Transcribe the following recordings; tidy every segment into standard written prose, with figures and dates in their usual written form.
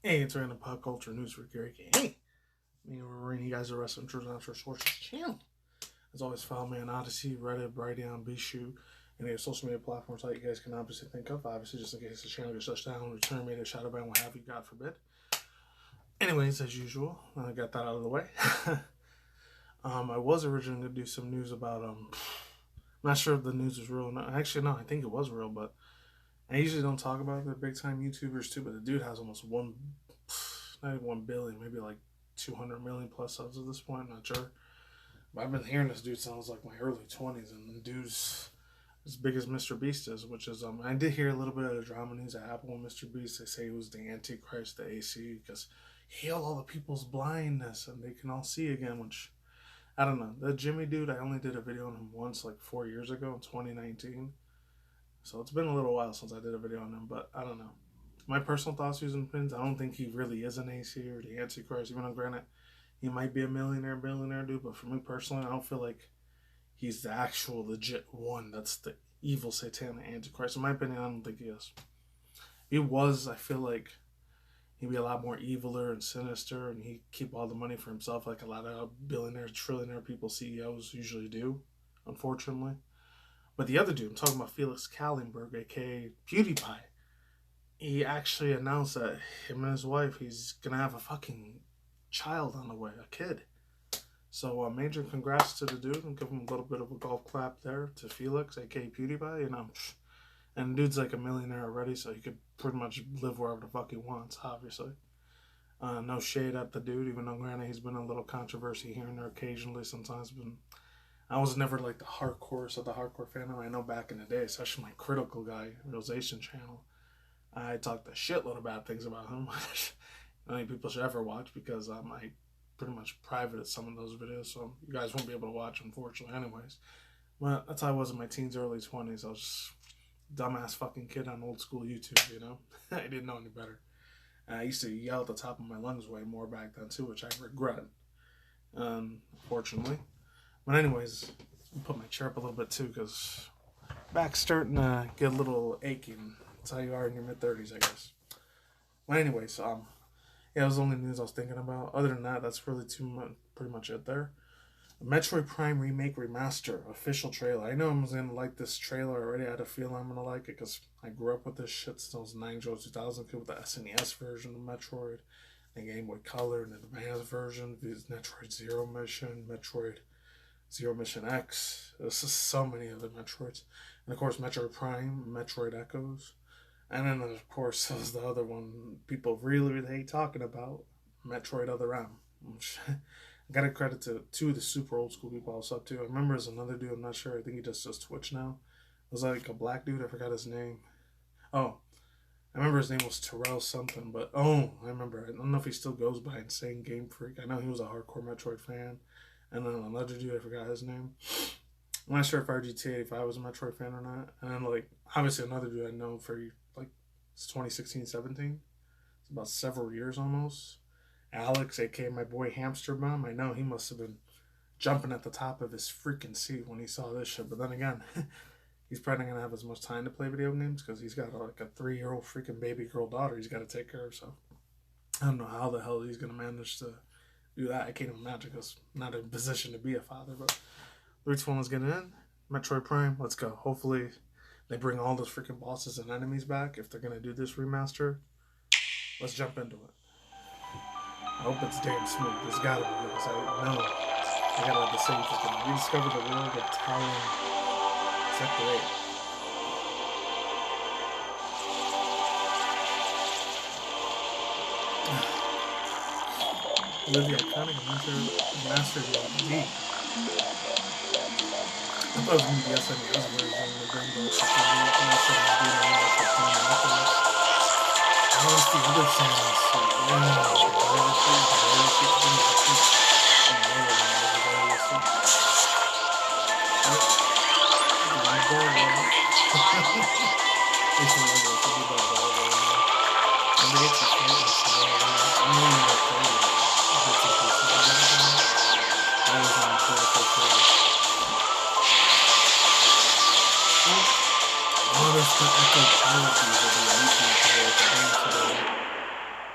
Hey, it's random pop culture news for Gary K. Hey, me and Wolverine, you guys are wrestling Truth After Sources channel. As always, follow me on Odyssey, Reddit, Brighteon, BShoot, and any social media platforms that you guys can obviously think of. Obviously, just in case the channel gets shut down, return me to shadow ban, what have you, God forbid. Anyways, as usual, I got that out of the way. I was originally going to do some news about, I'm not sure if the news was real or not. Actually, no, I think it was real, but I usually don't talk about the big time YouTubers too, but the dude has almost not even 1 billion, maybe like 200 million plus subs at this point. I'm not sure. But I've been hearing this dude since I was like my early 20s, and the dude's as big as Mr. Beast is, which is, I did hear a little bit of the drama news that happened with Mr. Beast. They say he was the Antichrist, the AC, because he healed all the people's blindness and they can all see again, which I don't know. The Jimmy dude, I only did a video on him once, like 4 years ago in 2019. So it's been a little while since I did a video on him, but I don't know. My personal thoughts, views, and opinions, I don't think he really is an AC or the Antichrist, even though, granted, he might be a millionaire, billionaire dude, but for me personally, I don't feel like he's the actual legit one that's the evil satanic Antichrist. In my opinion, I don't think he is. If he was, I feel like he'd be a lot more eviler and sinister, and he'd keep all the money for himself like a lot of billionaire, trillionaire people, CEOs usually do, unfortunately. But the other dude, I'm talking about Felix Kallenberg, aka PewDiePie, he actually announced that him and his wife, he's gonna have a fucking child on the way, a kid. So major congrats to the dude, and give him a little bit of a golf clap there to Felix, aka PewDiePie, you know. And the dude's like a millionaire already, so he could pretty much live wherever the fuck he wants, obviously. No shade at the dude, even though granted he's been a little controversy here and there occasionally. Sometimes, but I was never like the hardcore of the hardcore fan. I know back in the day, especially my critical guy realization channel, I talked a shitload of bad things about him. I think people should ever watch because I pretty much privated some of those videos, so you guys won't be able to watch, unfortunately. Anyways, but that's how I was in my teens, early 20s. I was just a dumbass fucking kid on old school YouTube, you know. I didn't know any better. And I used to yell at the top of my lungs way more back then too, which I regret, unfortunately. But anyways, I'll put my chair up a little bit too because back's starting to get a little aching. That's how you are in your mid-30s, I guess. But anyways, yeah, that was the only news I was thinking about. Other than that, that's really pretty much it there. Metroid PRIME Remake Remaster official trailer. I know I'm gonna like this trailer already. I had a feeling I'm gonna like it because I grew up with this shit since I was 9 2000 kid with the SNES version of Metroid, and Game Boy Color, and the advanced version. There's Metroid Zero Mission, Metroid Zero Mission X. This is so many other Metroids, and of course Metroid Prime, Metroid Echoes. And then, of course, there's the other one people really, really hate talking about, Metroid Other M. Which I gotta credit to two of the super old school people I was up to. I remember there's another dude, I'm not sure, I think he just does Twitch now. It was like a black dude, I forgot his name. Oh, I remember his name was Terrell something, but I remember. I don't know if he still goes by Insane Game Freak. I know he was a hardcore Metroid fan. And then another dude, I forgot his name. I'm not sure if RGT 85 was a Metroid fan or not. And then, like, obviously another dude I know for, like, it's 2016, 17. It's about several years almost. Alex, aka my boy Hamster Bomb. I know he must have been jumping at the top of his freaking seat when he saw this shit. But then again, he's probably not going to have as much time to play video games because he's got, like, a 3-year-old freaking baby girl daughter he's got to take care of. So I don't know how the hell he's going to manage to do that. I can't even imagine because I'm not in a position to be a father. But 3, 2, 1, let's get in. Metroid Prime, let's go. Hopefully they bring all those freaking bosses and enemies back if they're going to do this remaster. Let's jump into it. I hope it's damn smooth. There's gotta be because I know I gotta have the same thing. Rediscover the world of Talon Sector 8. Live the iconic adventure mastered in deep. I thought it was going to be SNES version of the Rainbow Six Siege. And I said I'm doing it like the common methods. I want the other sounds. So,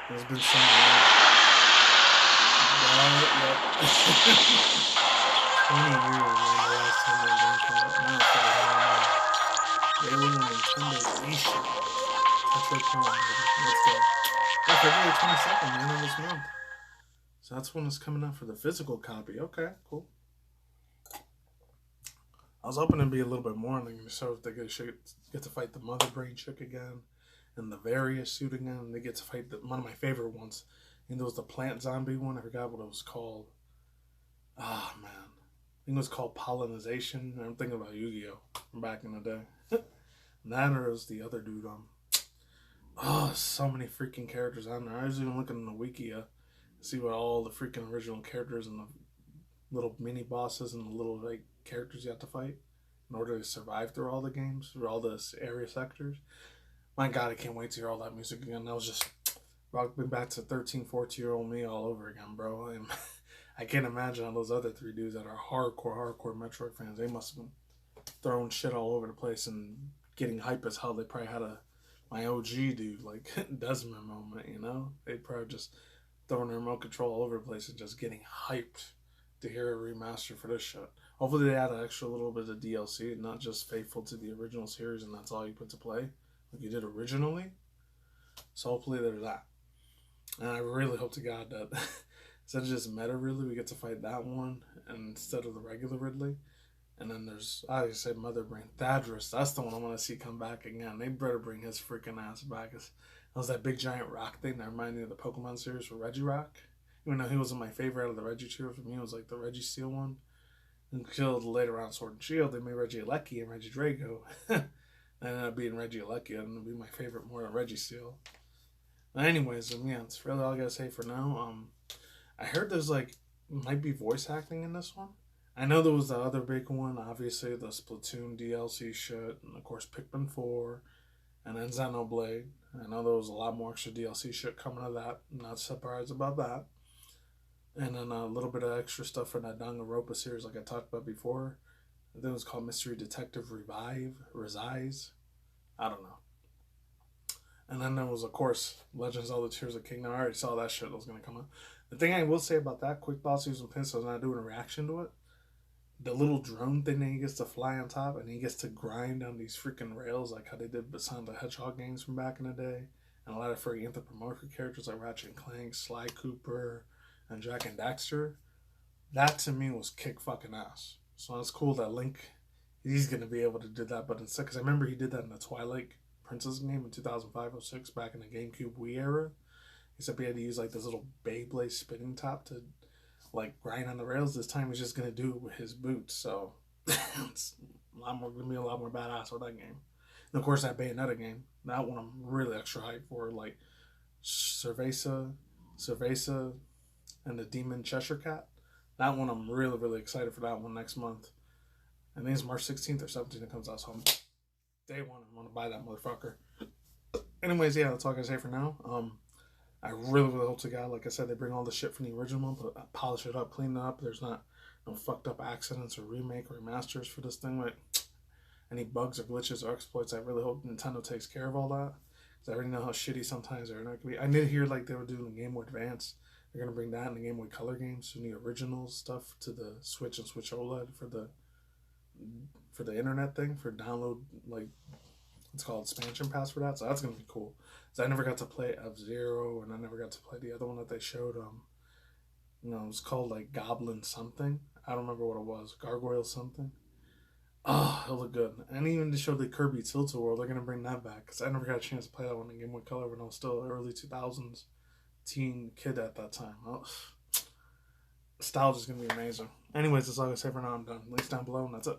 There's been some. Yep. 20 years, man, the last time that game came out. Now it's like, they were on Nintendo eShop. Metroid PRIME, let's go. Yeah, February 22nd, man, of this month. So that's when it's coming out for the physical copy. Okay, cool. I was hoping it'd be a little bit more, and so if they get to fight the Mother Brain chick again, and the Various suit again, and they get to fight one of my favorite ones. And there was the plant zombie one. I forgot what it was called. Ah, man. I think it was called Pollinization. I'm thinking about Yu-Gi-Oh! From back in the day. And that or it was the other dude. So many freaking characters on there. I was even looking in the wiki to see what all the freaking original characters and the little mini bosses and the little like characters you have to fight in order to survive through all the games, through all the area sectors. My God, I can't wait to hear all that music again. That was just rocking back to 13, 14-year-old me all over again, bro. And I can't imagine all those other three dudes that are hardcore Metroid fans. They must have been throwing shit all over the place and getting hype as hell. They probably had my OG dude, like Desmond moment, you know? They probably just throwing the remote control all over the place and just getting hyped to hear a remaster for this shit. Hopefully they add an extra little bit of DLC and not just faithful to the original series and that's all you put to play like you did originally. So hopefully there's that. And I really hope to God that instead of just Meta Ridley, we get to fight that one instead of the regular Ridley. And then there's, I say Mother Brain, Thaddeus. That's the one I want to see come back again. They better bring his freaking ass back. That was that big giant rock thing that reminded me of the Pokemon series for Regirock. Even though he wasn't my favorite out of the Reggie trio, for me it was like the Registeel one. And killed later on Sword and Shield, they made Regieleki and Regidrago. And ended up being Regieleki, and it'd be my favorite more than Registeel. But anyways, yeah, that's really all I gotta say for now. I heard there's might be voice acting in this one. I know there was the other big one, obviously the Splatoon DLC shit, and of course Pikmin 4, and then Xenoblade. I know there was a lot more extra DLC shit coming to that. I'm not surprised about that. And then a little bit of extra stuff for that Danganronpa series, like I talked about before. I think it was called Mystery Detective Rise. I don't know. And then there was, of course, Legends of the Tears of Kingdom. I already saw that shit that was going to come out. The thing I will say about that, Quick Boss using Pinso is not doing a reaction to it. The little drone thing that he gets to fly on top and he gets to grind on these freaking rails like how they did with some of the Hedgehog games from back in the day. And a lot of free anthropomorphic characters like Ratchet and Clank, Sly Cooper, and Jack and Daxter. That to me was kick fucking ass. So it's cool that Link, he's going to be able to do that. But instead, because I remember he did that in the Twilight Princess game in 2005-06 back in the GameCube Wii era. Except he had to use this little Beyblade spinning top to grind on the rails. This time he's just gonna do it with his boots. So it's gonna be a lot more badass with that game. And of course that Bayonetta game, that one I'm really extra hyped for. Cerveza, and the Demon Cheshire Cat. That one I'm really, really excited for that one next month. I think it's March 16th or 17th it comes out. So day one, I'm gonna buy that motherfucker. Anyways, yeah, that's all I can say for now. I really, really hope to God, like I said, they bring all the shit from the original one, but polish it up, clean it up. There's not no fucked up accidents or remake or remasters for this thing. Any bugs or glitches or exploits, I really hope Nintendo takes care of all that. Because I already know how shitty sometimes they're not gonna be. I did hear they were doing the Game Boy Advance. They're gonna bring that in the Game Boy Color games, so the original stuff to the Switch and Switch OLED for the internet thing for download it's called expansion pass for that. So that's gonna be cool. So I never got to play F-Zero, and I never got to play the other one that they showed. It was called Goblin something. I don't remember what it was. Gargoyle something. Oh, it looked good. And even to show the Kirby Tilt-A World, they're gonna bring that back because I never got a chance to play that one in Game Boy Color when I was still early 2000s teen kid at that time. Oh, nostalgia's gonna be amazing. Anyways, that's all I can say for now. I'm done. Links down below, and that's it.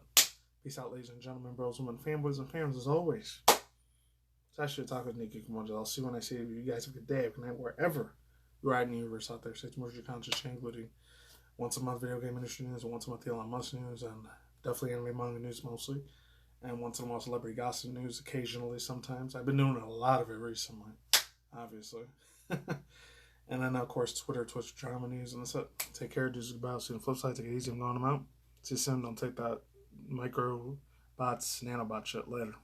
Peace out, ladies and gentlemen, bros, women, fanboys, and fans, as always. It's actually a talk with Nikki Kumonja. I'll see you when I see you. You guys have a good day, a good night, wherever you're at in the universe out there. Stay tuned for your conscious change, including once a month video game industry news, and once a month Elon Musk news, and definitely anime manga news mostly, and once in a while celebrity gossip news occasionally sometimes. I've been doing a lot of it recently, obviously. And then, of course, Twitter, Twitch, drama news, and that's it. Take care, dudes, goodbye. See you on the flip side. Take it easy. I'm going them out. See you soon. Don't take that micro bots, nanobot shit later.